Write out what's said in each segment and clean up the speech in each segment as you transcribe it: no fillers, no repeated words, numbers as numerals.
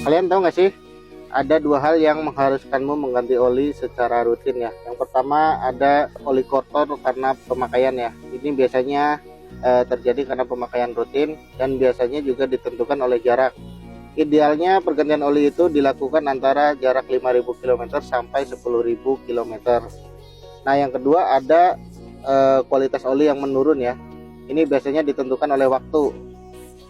Kalian tahu nggak sih, ada dua hal yang mengharuskanmu mengganti oli secara rutin ya. Yang pertama ada oli kotor karena pemakaian ya. Ini biasanya terjadi karena pemakaian rutin dan biasanya juga ditentukan oleh jarak. Idealnya pergantian oli itu dilakukan antara jarak 5.000 km sampai 10.000 km. Nah, yang kedua ada kualitas oli yang menurun ya. Ini biasanya ditentukan oleh waktu.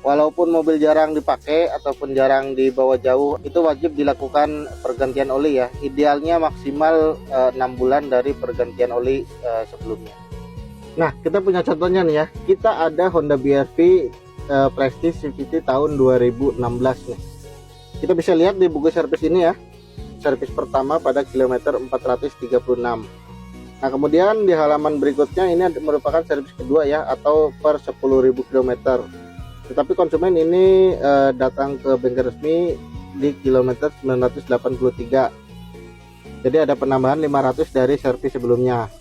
Walaupun mobil jarang dipakai ataupun jarang dibawa jauh, itu wajib dilakukan pergantian oli ya. Idealnya maksimal 6 bulan dari pergantian oli sebelumnya. Nah, kita punya contohnya nih ya. Kita ada Honda BRV Prestige CVT tahun 2016 nih. Kita bisa lihat di buku servis ini ya. Servis pertama pada kilometer 436. Nah, kemudian di halaman berikutnya ini merupakan servis kedua ya, atau per 10.000 km. Tetapi konsumen ini datang ke bengkel resmi di kilometer 983. Jadi ada penambahan 500 dari servis sebelumnya.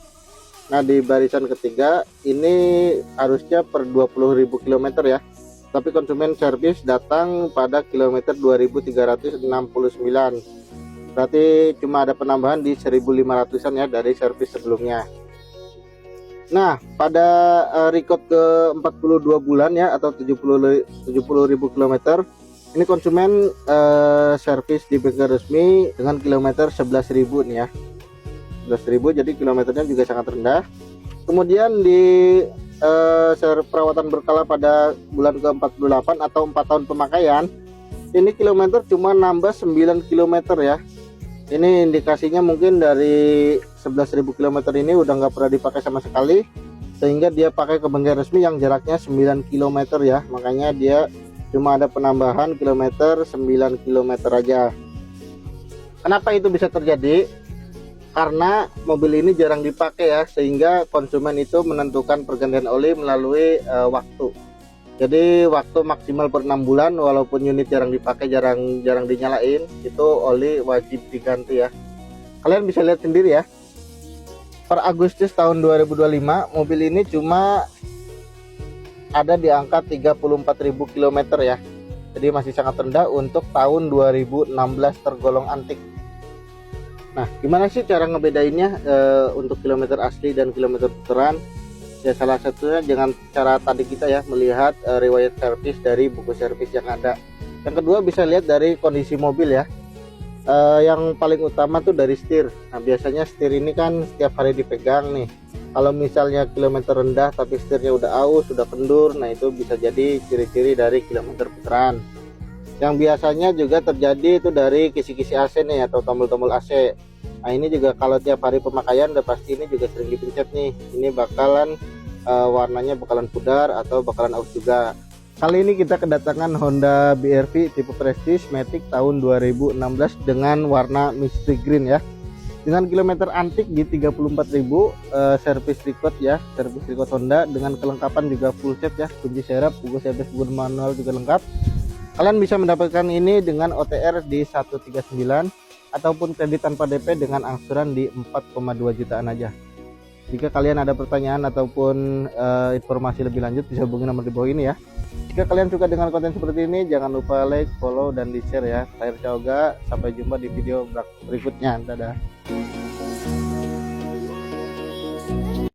Nah, di barisan ketiga ini harusnya per 20.000 km ya. Tapi konsumen servis datang pada kilometer 2369. Berarti cuma ada penambahan di 1.500-an ya dari servis sebelumnya. Nah, pada record ke 42 bulan ya, atau 70.000 km, ini konsumen servis di bengkel resmi dengan kilometer 11.000 nih ya. 11.000, jadi kilometernya juga sangat rendah. Kemudian di perawatan berkala pada bulan ke 48 atau 4 tahun pemakaian, ini kilometer cuma nambah 9 km ya. Ini indikasinya mungkin dari 11.000 km ini udah nggak pernah dipakai sama sekali, sehingga dia pakai ke bengkel resmi yang jaraknya 9 km ya. Makanya dia cuma ada penambahan kilometer 9 km aja. Kenapa itu bisa terjadi? Karena mobil ini jarang dipakai ya, sehingga konsumen itu menentukan pergantian oli melalui waktu. Jadi waktu maksimal per 6 bulan, walaupun unit jarang dipakai, jarang dinyalain, itu oli wajib diganti ya. Kalian bisa lihat sendiri ya. Per Agustus tahun 2025, mobil ini cuma ada di angka 34.000 km ya. Jadi masih sangat rendah untuk tahun 2016 tergolong antik. Nah, gimana sih cara ngebedainnya untuk kilometer asli dan kilometer puteran? Ya, salah satunya dengan cara tadi kita ya, melihat riwayat servis dari buku servis yang ada. Yang kedua bisa lihat dari kondisi mobil ya. Yang paling utama tuh dari setir. Nah, biasanya setir ini kan setiap hari dipegang nih. Kalau misalnya kilometer rendah tapi setirnya udah aus, sudah kendur, nah itu bisa jadi ciri-ciri dari kilometer puteran. Yang biasanya juga terjadi itu dari kisi-kisi AC nih, atau tombol-tombol AC. Nah, ini juga kalau tiap hari pemakaian udah pasti ini juga sering dipencet nih. Ini bakalan warnanya bakalan pudar atau bakalan aus juga. Kali ini kita kedatangan Honda BRV tipe Prestige Matic tahun 2016 dengan warna Mystery Green ya. Dengan kilometer antik di 34.000, service record ya, service record Honda dengan kelengkapan juga full set ya, kunci serep, buku servis, buku manual juga lengkap. Kalian bisa mendapatkan ini dengan OTR di 139 ataupun kredit tanpa DP dengan angsuran di 4,2 jutaan aja. Jika kalian ada pertanyaan ataupun informasi lebih lanjut, bisa hubungi nomor di bawah ini ya. Jika kalian suka dengan konten seperti ini, jangan lupa like, follow, dan di share ya. Saya Rca Oga, sampai jumpa di video berikutnya. Dadah.